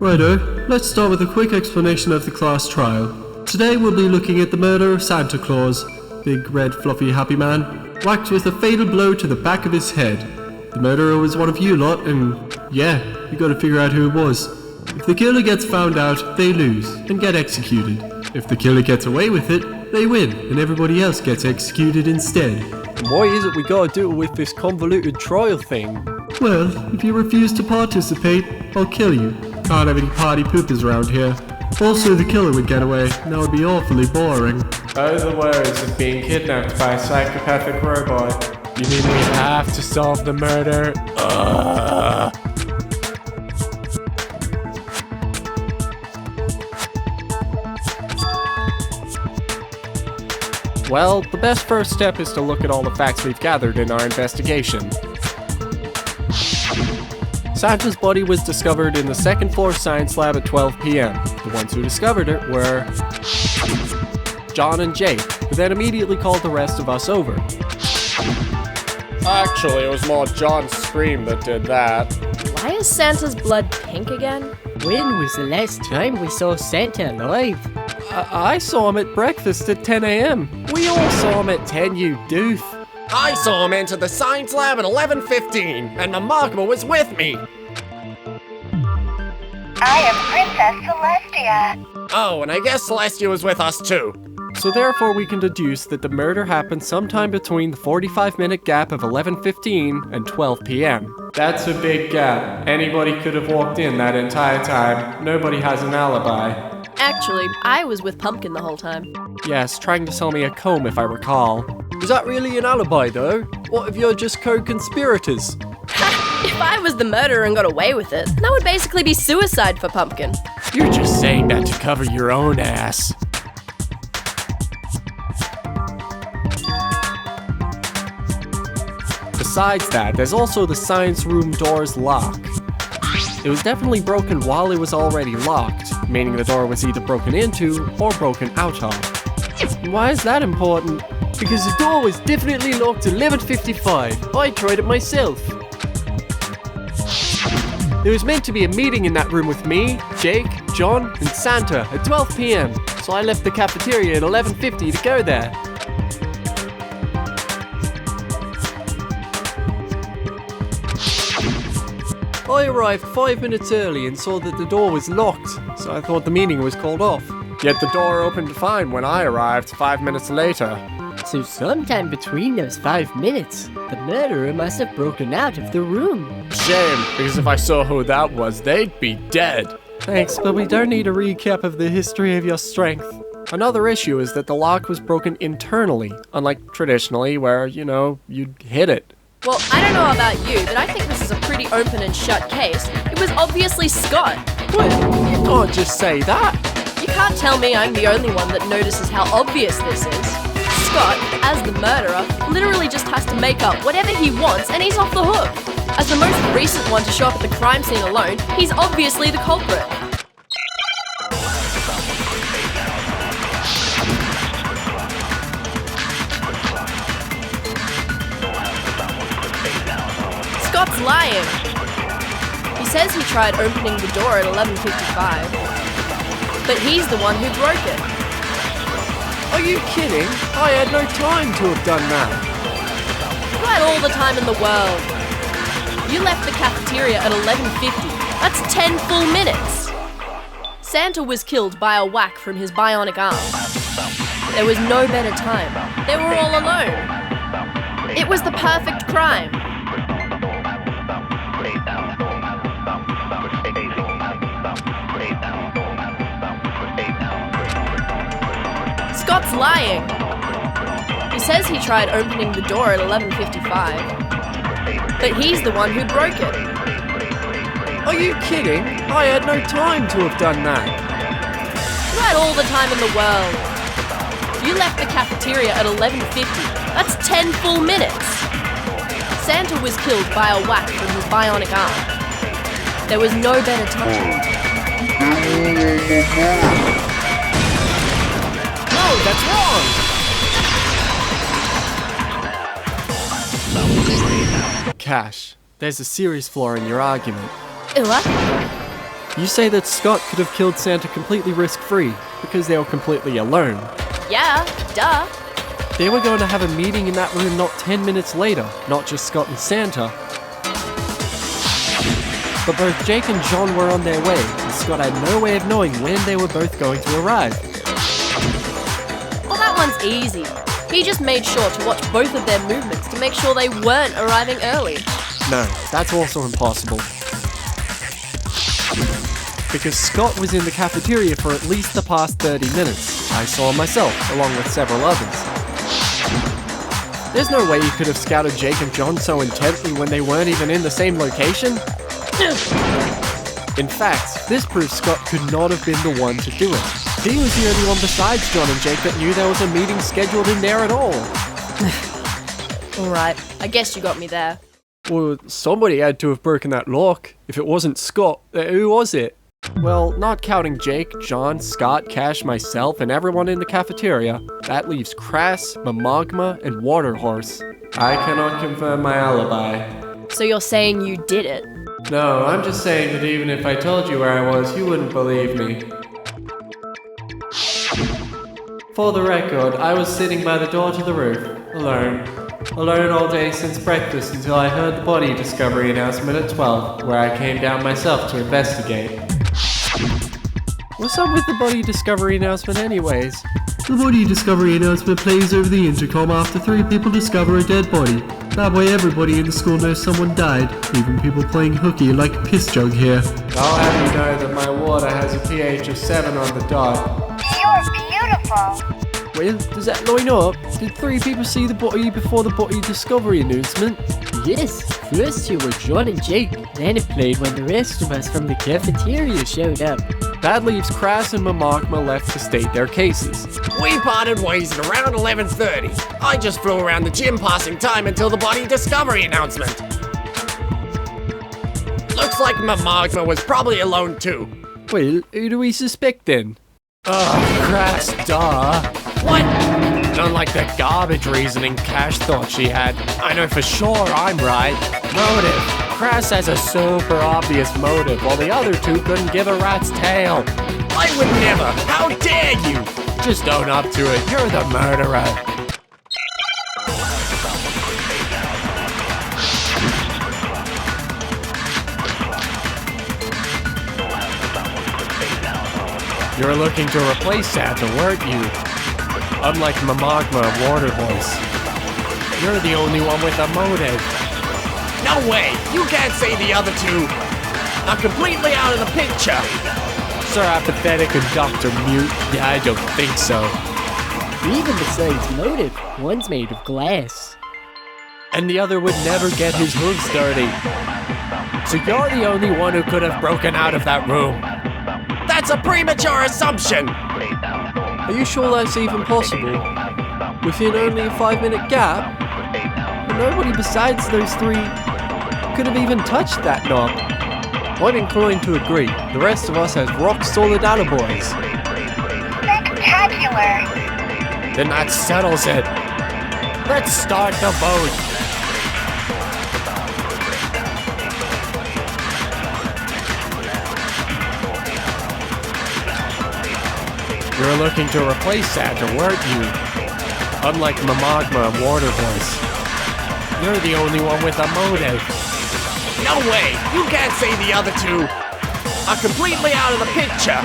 Righto, let's start with a quick explanation of the class trial. Today we'll be looking at the murder of Santa Claus, big red fluffy happy man, whacked with a fatal blow to the back of his head. The murderer was one of you lot, and yeah, you gotta figure out who it was. If the killer gets found out, they lose, and get executed. If the killer gets away with it, they win, and everybody else gets executed instead. And why is it we gotta do it with this convoluted trial thing? Well, if you refuse to participate, I'll kill you. Can't have any party poopers around here. Also, the killer would get away, and that would be awfully boring. Oh, the worries of being kidnapped by a psychopathic robot. You mean we have to solve the murder? Well, the best first step is to look at all the facts we've gathered in our investigation. Santa's body was discovered in the second floor science lab at 12 p.m. The ones who discovered it were John and Jake, who then immediately called the rest of us over. Actually, it was more John's scream that did that. Why is Santa's blood pink again? When was the last time we saw Santa alive? I saw him at breakfast at 10 a.m. We all saw him at 10, you doof. I saw him enter the science lab at 11:15, and Remarkable was with me. I am Princess Celestia. Oh, and I guess Celestia was with us too. So therefore we can deduce that the murder happened sometime between the 45-minute gap of 11:15 and 12 p.m. That's a big gap. Anybody could have walked in that entire time. Nobody has an alibi. Actually, I was with Pumpkin the whole time. Yes, trying to sell me a comb if I recall. Is that really an alibi though? What if you're just co-conspirators? If I was the murderer and got away with it, that would basically be suicide for Pumpkin. You're just saying that to cover your own ass. Besides that, there's also the science room door's lock. It was definitely broken while it was already locked, meaning the door was either broken into or broken out of. Why is that important? Because the door was definitely locked at 11:55. I tried it myself. There was meant to be a meeting in that room with me, Jake, John, and Santa at 12 p.m. So I left the cafeteria at 11:50 to go there. I arrived 5 minutes early and saw that the door was locked, so I thought the meeting was called off. Yet the door opened fine when I arrived 5 minutes later. So sometime between those 5 minutes, the murderer must have broken out of the room. Shame, because if I saw who that was, they'd be dead. Thanks, but we don't need a recap of the history of your strength. Another issue is that the lock was broken internally, unlike traditionally where, you'd hit it. Well, I don't know about you, but I think this is a pretty open and shut case. It was obviously Scott. What? You can't just say that. You can't tell me I'm the only one that notices how obvious this is. Scott, as the murderer, literally just has to make up whatever he wants and he's off the hook. As the most recent one to show up at the crime scene alone, he's obviously the culprit. Scott's lying. He says he tried opening the door at 11:55, but he's the one who broke it. Are you kidding? I had no time to have done that. You had all the time in the world. You left the cafeteria at 11:50. That's 10 full minutes. Santa was killed by a whack from his bionic arm. There was no better time. They were all alone. It was the perfect crime. Scott's lying. He says he tried opening the door at 11:55, but he's the one who broke it. Are you kidding? I had no time to have done that. You had all the time in the world. You left the cafeteria at 11:50. That's 10 full minutes. Santa was killed by a whack from his bionic arm. There was no better time. No, that's wrong! Cash, there's a serious flaw in your argument. What? You say that Scott could have killed Santa completely risk-free because they were completely alone. Yeah, duh. They were going to have a meeting in that room not 10 minutes later, not just Scott and Santa. But both Jake and John were on their way, and Scott had no way of knowing when they were both going to arrive. Well, that one's easy. He just made sure to watch both of their movements to make sure they weren't arriving early. No, that's also impossible. Because Scott was in the cafeteria for at least the past 30 minutes. I saw him myself, along with several others. There's no way you could have scouted Jake and John so intently when they weren't even in the same location. In fact, this proves Scott could not have been the one to do it. He was the only one besides John and Jake that knew there was a meeting scheduled in there at all. Alright, I guess you got me there. Well, somebody had to have broken that lock. If it wasn't Scott, who was it? Well, not counting Jake, John, Scott, Cash, myself, and everyone in the cafeteria, that leaves Crass, Mamagma, and Waterhorse. I cannot confirm my alibi. So you're saying you did it? No, I'm just saying that even if I told you where I was, you wouldn't believe me. For the record, I was sitting by the door to the roof, alone. Alone all day since breakfast until I heard the body discovery announcement at 12, where I came down myself to investigate. What's up with the body discovery announcement anyways? The body discovery announcement plays over the intercom after 3 people discover a dead body. That way everybody in the school knows someone died, even people playing hooky like Piss Jug here. I'll have you know that my water has a pH of 7 on the dot. You're beautiful. Well, does that line up? Did 3 people see the body before the body discovery announcement? Yes, first 2 were John and Jake, then it played when the rest of us from the cafeteria showed up. That leaves Crass and Mamagma left to state their cases. We parted ways at around 11:30. I just flew around the gym passing time until the body discovery announcement. Looks like Mamagma was probably alone too. Well, who do we suspect then? Crass, duh. What? Unlike the garbage reasoning Cash thought she had, I know for sure I'm right. Motive. Crass has a super obvious motive, while the other 2 couldn't give a rat's tail. I would never. How dare you? Just own up to it, you're the murderer. You're looking to replace Santa, weren't you? Unlike Mamagma and Waterhorse, you're the only one with a motive. No way. You can't say the other 2 are completely out of the picture. Sir Apathetic and Dr. Mute? Yeah, I don't think so. Even besides motive, one's made of glass. And the other would never get his hooves dirty. So you're the only one who could have broken out of that room. That's a premature assumption. Are you sure that's even possible? Within only a 5-minute gap? And nobody besides those 3 could have even touched that knob. I'm inclined to agree. The rest of us has rock-solid attaboys. Spectacular. Then that settles it. Let's start the vote. You're looking to replace Santa, weren't you? Unlike Mamagma and Waterhorse, you're the only one with a motive. No way. You can't say the other 2 are completely out of the picture.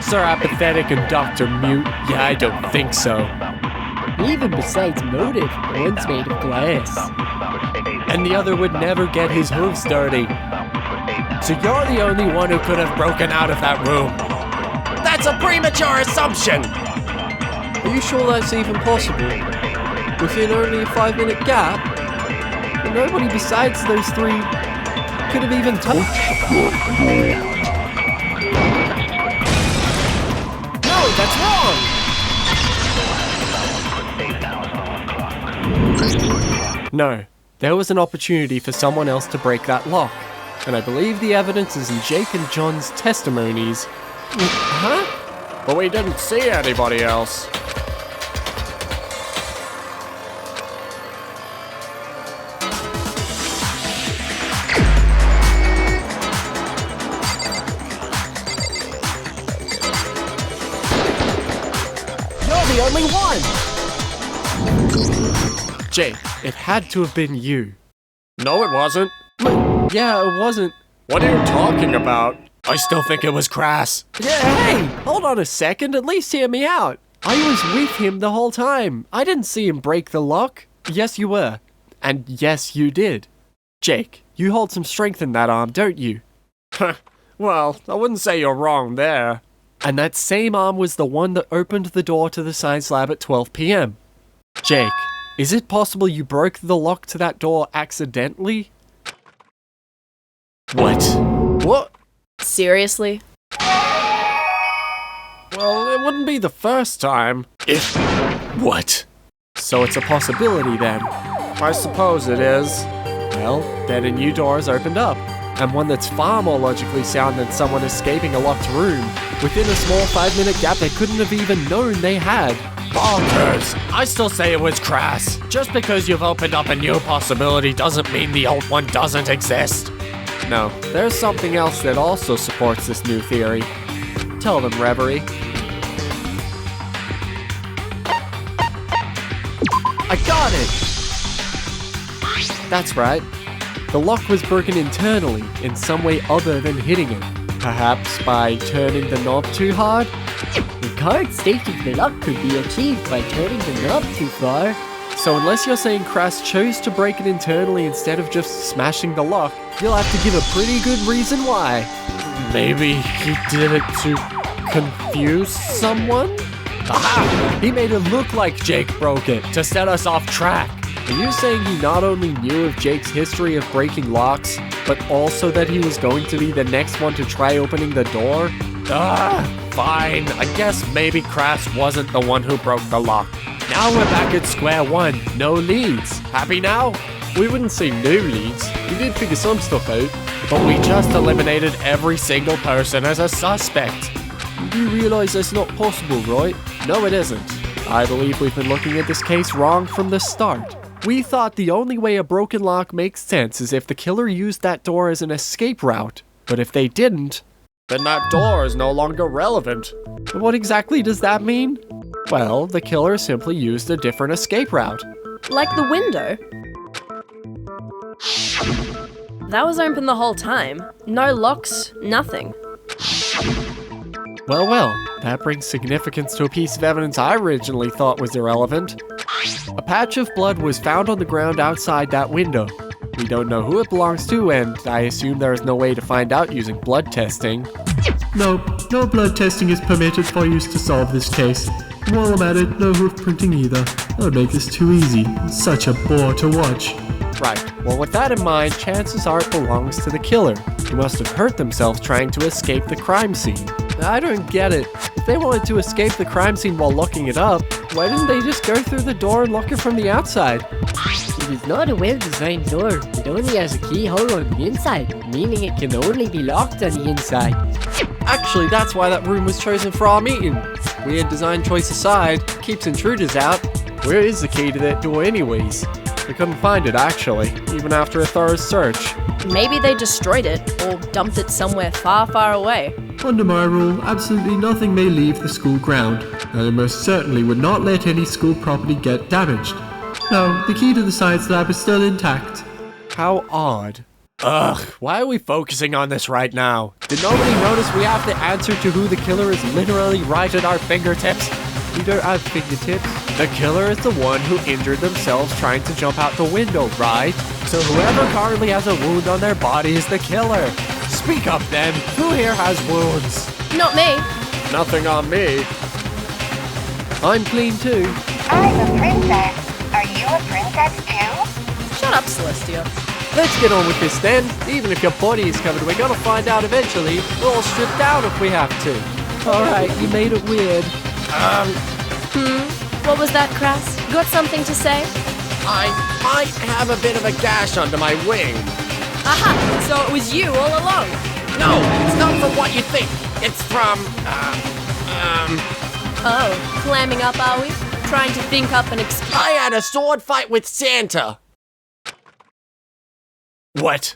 Sir Apathetic and Dr. Mute? Yeah, I don't think so. Even besides motive, one's made of glass. And the other would never get his hooves dirty. So you're the only one who could have broken out of that room. That's a premature assumption. Are you sure that's even possible? Within only a 5-minute gap? And nobody besides those 3 could have even touched. No, that's wrong! No, there was an opportunity for someone else to break that lock. And I believe the evidence is in Jake and John's testimonies. Huh? But we didn't see anybody else. the only one! Jake, it had to have been you. No, it wasn't. Yeah, it wasn't. What are you talking about? I still think it was Crass. Yeah, hey, hold on a second, at least hear me out. I was with him the whole time. I didn't see him break the lock. Yes, you were. And yes, you did. Jake, you hold some strength in that arm, don't you? Well, I wouldn't say you're wrong there. And that same arm was the one that opened the door to the science lab at 12 p.m. Jake, is it possible you broke the lock to that door accidentally? What? What? Seriously? Well, it wouldn't be the first time. If... What? So it's a possibility then. I suppose it is. Well, then a new door has opened up. And one that's far more logically sound than someone escaping a locked room. Within a small 5-minute gap they couldn't have even known they had. Bonkers. I still say it was Crass. Just because you've opened up a new possibility doesn't mean the old one doesn't exist. No, there's something else that also supports this new theory. Tell them, Reverie. I got it! That's right. The lock was broken internally in some way other than hitting it. Perhaps by turning the knob too hard? The card stating the lock could be achieved by turning the knob too far. So unless you're saying Crass chose to break it internally instead of just smashing the lock, you'll have to give a pretty good reason why. Maybe he did it to confuse someone? Aha! He made it look like Jake broke it to set us off track. Are you saying he not only knew of Jake's history of breaking locks, but also that he was going to be the next one to try opening the door? Fine. I guess maybe Crass wasn't the one who broke the lock. Now we're back at square one. No leads. Happy now? We wouldn't say no leads. We did figure some stuff out. But we just eliminated every single person as a suspect. You realize that's not possible, right? No, it isn't. I believe we've been looking at this case wrong from the start. We thought the only way a broken lock makes sense is if the killer used that door as an escape route. But if they didn't, then that door is no longer relevant. What exactly does that mean? Well, the killer simply used a different escape route. Like the window? That was open the whole time. No locks, nothing. Well, that brings significance to a piece of evidence I originally thought was irrelevant. A patch of blood was found on the ground outside that window. We don't know who it belongs to, and I assume there is no way to find out using blood testing. No blood testing is permitted for use to solve this case. And while I'm at it, no hoof printing either. That would make this too easy. It's such a bore to watch. Right, well with that in mind, chances are it belongs to the killer, who must have hurt themselves trying to escape the crime scene. I don't get it. If they wanted to escape the crime scene while locking it up, why didn't they just go through the door and lock it from the outside? It is not a well-designed door. It only has a keyhole on the inside, meaning it can only be locked on the inside. Actually, that's why that room was chosen for our meeting. Weird design choice aside, keeps intruders out. Where is the key to that door anyways? We couldn't find it actually, even after a thorough search. Maybe they destroyed it or dumped it somewhere far, far away. Under my rule, absolutely nothing may leave the school ground, and I most certainly would not let any school property get damaged. No, the key to the science lab is still intact. How odd. Ugh, why are we focusing on this right now? Did nobody notice we have the answer to who the killer is literally right at our fingertips? We don't have fingertips. The killer is the one who injured themselves trying to jump out the window, right? So whoever currently has a wound on their body is the killer. Speak up then. Who here has wounds? Not me. Nothing on me. I'm clean too. I'm a princess. Are you a princess too? Shut up, Celestia. Let's get on with this then. Even if your body is covered, we're gonna find out eventually. We'll all strip down if we have to. Alright, you made it weird. What was that, Crass? Got something to say? I might have a bit of a gash under my wing. Aha! So it was you all along. No, it's not from what you think. It's from, Oh, clamming up, are we? Trying to think up an excuse. I had a sword fight with Santa. What?